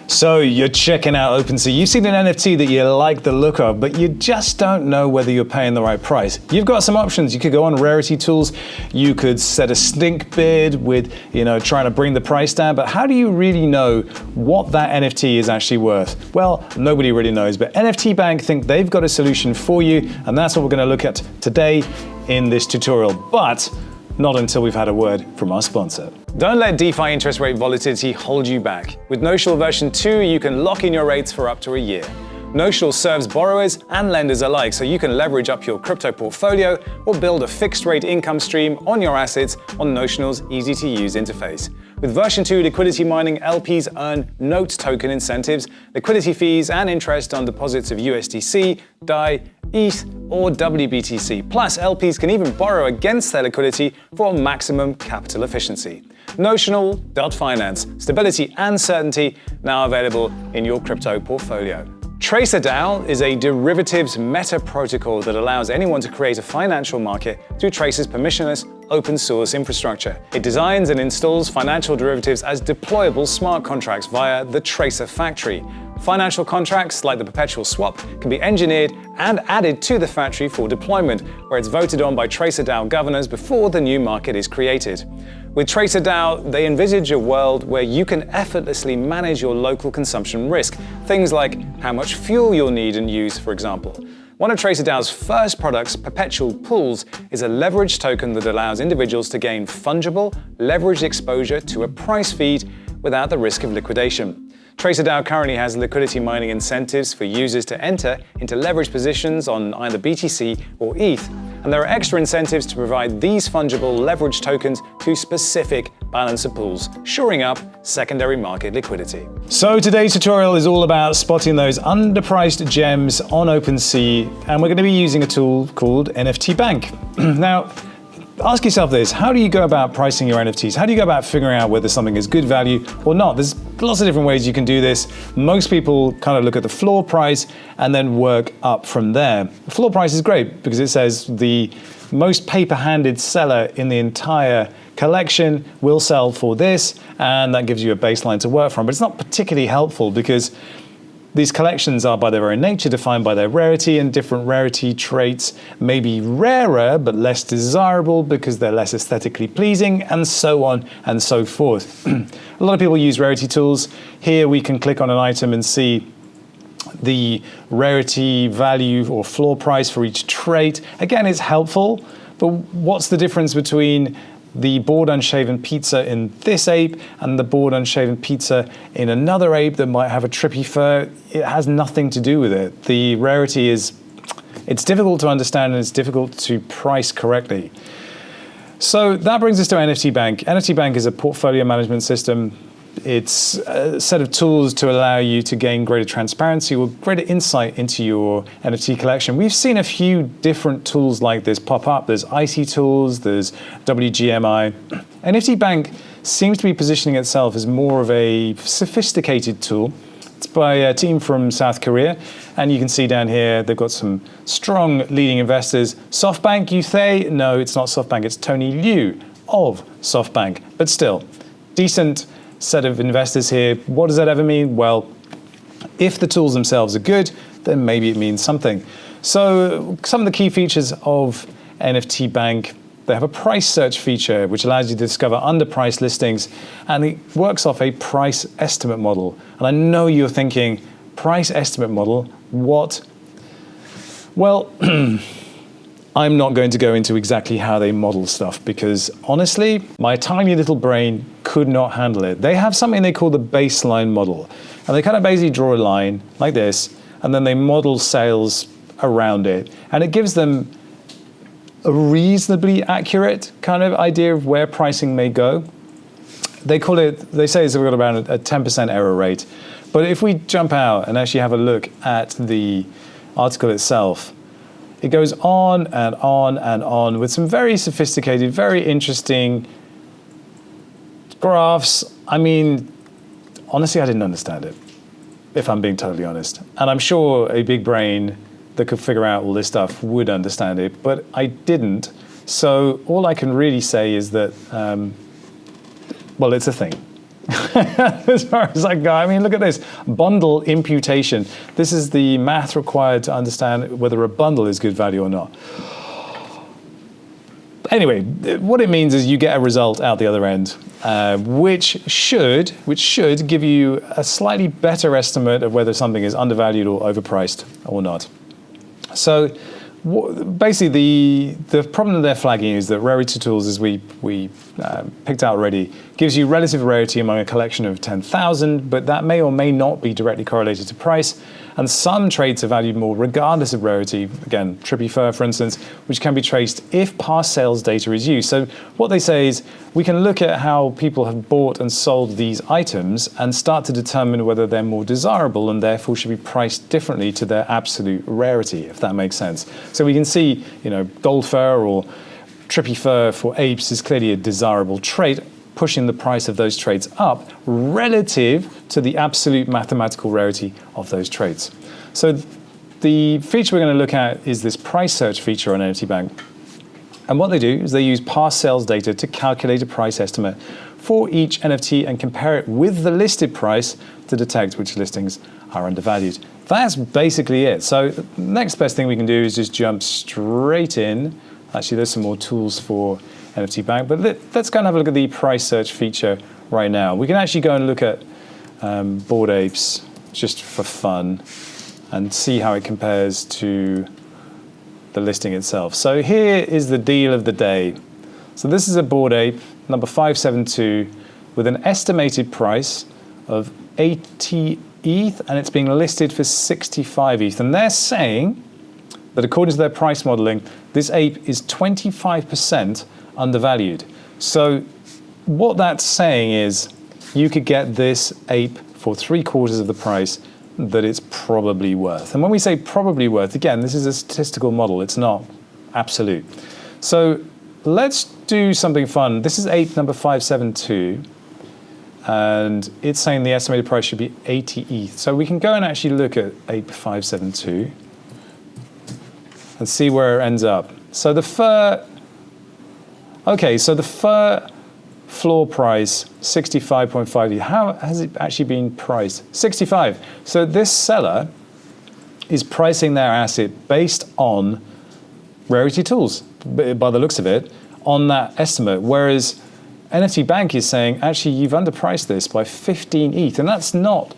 So you're checking out OpenSea. You've seen an NFT that you like the look of, but you just don't know whether you're paying the right price. You've got some options. You could go on Rarity Tools. You could set a stink bid with, trying to bring the price down. But how do you really know what that NFT is actually worth? Well, nobody really knows, but NFT Bank think they've got a solution for you, and that's what we're going to look at today in this tutorial. But not until we've had a word from our sponsor. Don't let DeFi interest rate volatility hold you back. With Notional version 2, you can lock in your rates for up to a year. Notional serves borrowers and lenders alike, so you can leverage up your crypto portfolio or build a fixed rate income stream on your assets on Notional's easy-to-use interface. With version 2 liquidity mining, LPs earn note token incentives, liquidity fees, and interest on deposits of USDC, DAI, ETH, or WBTC. Plus, LPs can even borrow against their liquidity for maximum capital efficiency. Notional.finance, stability and certainty now available in your crypto portfolio. TracerDAO is a derivatives meta protocol that allows anyone to create a financial market through Tracer's permissionless open source infrastructure. It designs and installs financial derivatives as deployable smart contracts via the Tracer Factory. Financial contracts, like the perpetual swap, can be engineered and added to the factory for deployment, where it's voted on by TracerDAO governors before the new market is created. With TracerDAO, they envisage a world where you can effortlessly manage your local consumption risk, things like how much fuel you'll need and use, for example. One of TracerDAO's first products, Perpetual Pools, is a leveraged token that allows individuals to gain fungible, leveraged exposure to a price feed without the risk of liquidation. TracerDAO currently has liquidity mining incentives for users to enter into leveraged positions on either BTC or ETH, and there are extra incentives to provide these fungible leveraged tokens to specific balancer pools, shoring up secondary market liquidity. So today's tutorial is all about spotting those underpriced gems on OpenSea, and we're going to be using a tool called NFT Bank. Now, ask yourself this: how do you go about pricing your NFTs? How do you go about figuring out whether something is good value or not? There's lots of different ways you can do this. Most people kind of look at the floor price and then work up from there. The floor price is great because it says the most paper-handed seller in the entire collection will sell for this, and that gives you a baseline to work from. But it's not particularly helpful because these collections are by their own nature defined by their rarity, and different rarity traits may be rarer but less desirable because they're less aesthetically pleasing, and so on and so forth. A lot of people use rarity tools. Here we can click on an item and see the rarity value or floor price for each trait. Again, it's helpful, but what's the difference between the bored unshaven pizza in this ape and the bored unshaven pizza in another ape that might have a trippy fur? It has nothing to do with it. The rarity it's difficult to understand and it's difficult to price correctly. So that brings us to NFT Bank. NFT Bank is a portfolio management system. It's a set of tools to allow you to gain greater transparency or greater insight into your NFT collection. We've seen a few different tools like this pop up. There's IC tools, there's WGMI. NFT Bank seems to be positioning itself as more of a sophisticated tool. It's by a team from South Korea, and you can see down here they've got some strong leading investors. SoftBank, you say? No, it's not SoftBank, it's Tony Liu of SoftBank, but still, decent set of investors here. What does that ever mean? Well, if the tools themselves are good, then maybe it means something. So some of the key features of NFT Bank: they have a price search feature which allows you to discover underpriced listings, and it works off a price estimate model. And I know you're thinking, price estimate model, what? Well, I'm not going to go into exactly how they model stuff because honestly, my tiny little brain could not handle it. They have something they call the baseline model, and they kind of basically draw a line like this, and then they model sales around it, and it gives them a reasonably accurate kind of idea of where pricing may go. They say it's got about a 10% error rate, but if we jump out and actually have a look at the article itself, it goes on and on and on with some very sophisticated, very interesting graphs. I mean, honestly, I didn't understand it, if I'm being totally honest. And I'm sure a big brain that could figure out all this stuff would understand it, but I didn't. So all I can really say is that, well, it's a thing. as far as I go. I mean, look at this. Bundle imputation. This is the math required to understand whether a bundle is good value or not. Anyway, what it means is you get a result out the other end, which should give you a slightly better estimate of whether something is undervalued or overpriced or not. So basically, the problem that they're flagging is that rarity tools, as we picked out already, gives you relative rarity among a collection of 10,000, but that may or may not be directly correlated to price. And some traits are valued more regardless of rarity. Again, trippy fur, for instance, which can be traced if past sales data is used. So what they say is we can look at how people have bought and sold these items and start to determine whether they're more desirable and therefore should be priced differently to their absolute rarity, if that makes sense. So we can see, gold fur or trippy fur for apes is clearly a desirable trait, pushing the price of those traits up relative to the absolute mathematical rarity of those traits. So the feature we're going to look at is this price search feature on NFT Bank. And what they do is they use past sales data to calculate a price estimate for each NFT and compare it with the listed price to detect which listings are undervalued. That's basically it. So the next best thing we can do is just jump straight in. Actually, there's some more tools for NFT Bank, but let's go and have a look at the price search feature right now. We can actually go and look at Bored Apes just for fun and see how it compares to the listing itself. So here is the deal of the day. So this is a Bored Ape, number 572, with an estimated price of 80 ETH, and it's being listed for 65 ETH. And they're saying that according to their price modeling, this ape is 25% undervalued. So what that's saying is you could get this ape for 3/4 of the price that it's probably worth. And when we say probably worth, again, this is a statistical model. It's not absolute. So let's do something fun. This is ape number 572. And it's saying the estimated price should be 80 ETH. So we can go and actually look at ape 572 and see where it ends up. So the fur floor price, 65.5. How has it actually been priced? 65. So this seller is pricing their asset based on rarity tools, by the looks of it, on that estimate. Whereas NFT Bank is saying, actually, you've underpriced this by 15 ETH, and that's not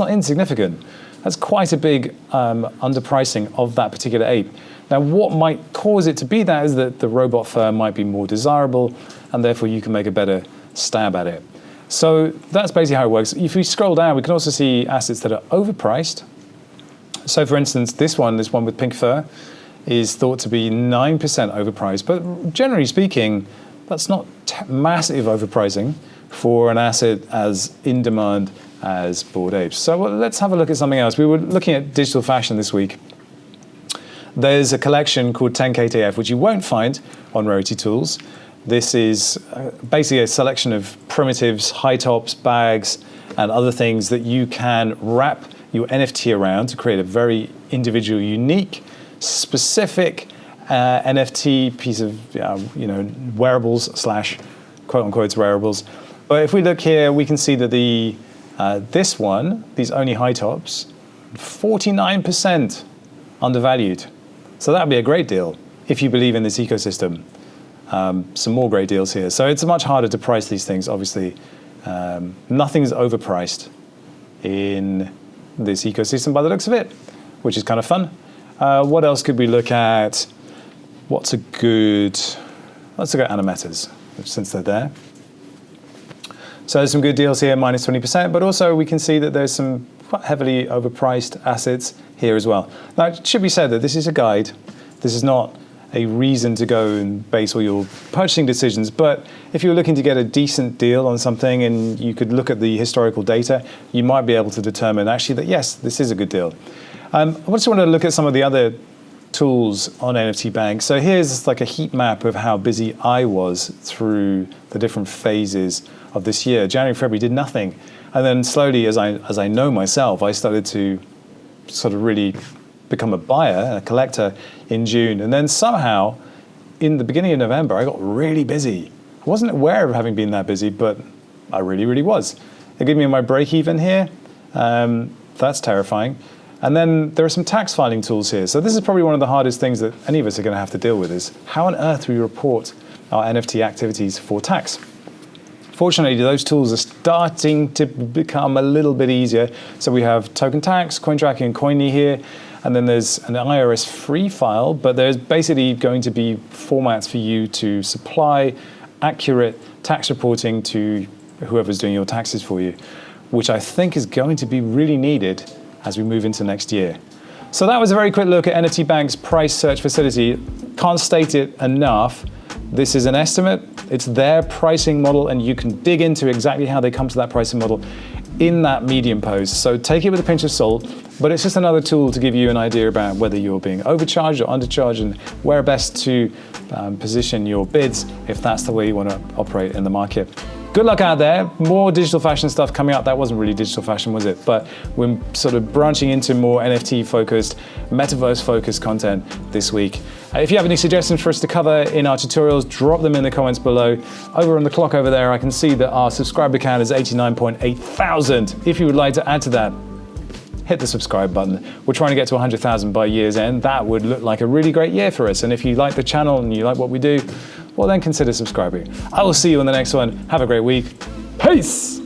insignificant. That's quite a big underpricing of that particular ape. Now, what might cause it to be that is that the robot fur might be more desirable, and therefore you can make a better stab at it. So that's basically how it works. If we scroll down, we can also see assets that are overpriced. So for instance, this one with pink fur, is thought to be 9% overpriced. But generally speaking, that's not massive overpricing for an asset as in demand as Bored Apes. So let's have a look at something else. We were looking at digital fashion this week. There's a collection called 10KTF, which you won't find on Rarity Tools. This is basically a selection of primitives, high tops, bags, and other things that you can wrap your NFT around to create a very individual, unique, specific NFT piece of wearables / quote unquote wearables. But if we look here, we can see that this one, these only high tops, 49% undervalued. So that would be a great deal if you believe in this ecosystem. Some more great deals here. So it's much harder to price these things, obviously. Nothing's overpriced in this ecosystem by the looks of it, which is kind of fun. What else could we look at? Let's look at animators, since they're there. So there's some good deals here, minus 20%, but also we can see that there's some quite heavily overpriced assets here as well. Now, it should be said that this is a guide. This is not a reason to go and base all your purchasing decisions, but if you're looking to get a decent deal on something and you could look at the historical data, you might be able to determine actually that, yes, this is a good deal. I just want to look at some of the other tools on NFT Bank. So here's like a heat map of how busy I was through the different phases of this year. January, February did nothing. And then slowly, as I know myself, I started to sort of really become a buyer and a collector in June. And then somehow, in the beginning of November, I got really busy. I wasn't aware of having been that busy, but I really was. They give me my break even here. That's terrifying. And then there are some tax filing tools here. So this is probably one of the hardest things that any of us are going to have to deal with, is how on earth we report our NFT activities for tax. Fortunately, those tools are starting to become a little bit easier. So we have token tax, coin tracking, and Coiny here. And then there's an IRS free file, but there's basically going to be formats for you to supply accurate tax reporting to whoever's doing your taxes for you, which I think is going to be really needed as we move into next year. So that was a very quick look at NFT Bank's price search facility. Can't state it enough. This is an estimate. It's their pricing model, and you can dig into exactly how they come to that pricing model in that Medium post. So take it with a pinch of salt, but it's just another tool to give you an idea about whether you're being overcharged or undercharged, and where best to position your bids if that's the way you want to operate in the market. Good luck out there. More digital fashion stuff coming out. That wasn't really digital fashion, was it? But we're sort of branching into more NFT-focused, metaverse-focused content this week. If you have any suggestions for us to cover in our tutorials, drop them in the comments below. Over on the clock over there, I can see that our subscriber count is 89.8 thousand. If you would like to add to that, hit the subscribe button. We're trying to get to 100,000 by year's end. That would look like a really great year for us. And if you like the channel and you like what we do, well then consider subscribing. I will see you in the next one. Have a great week. Peace!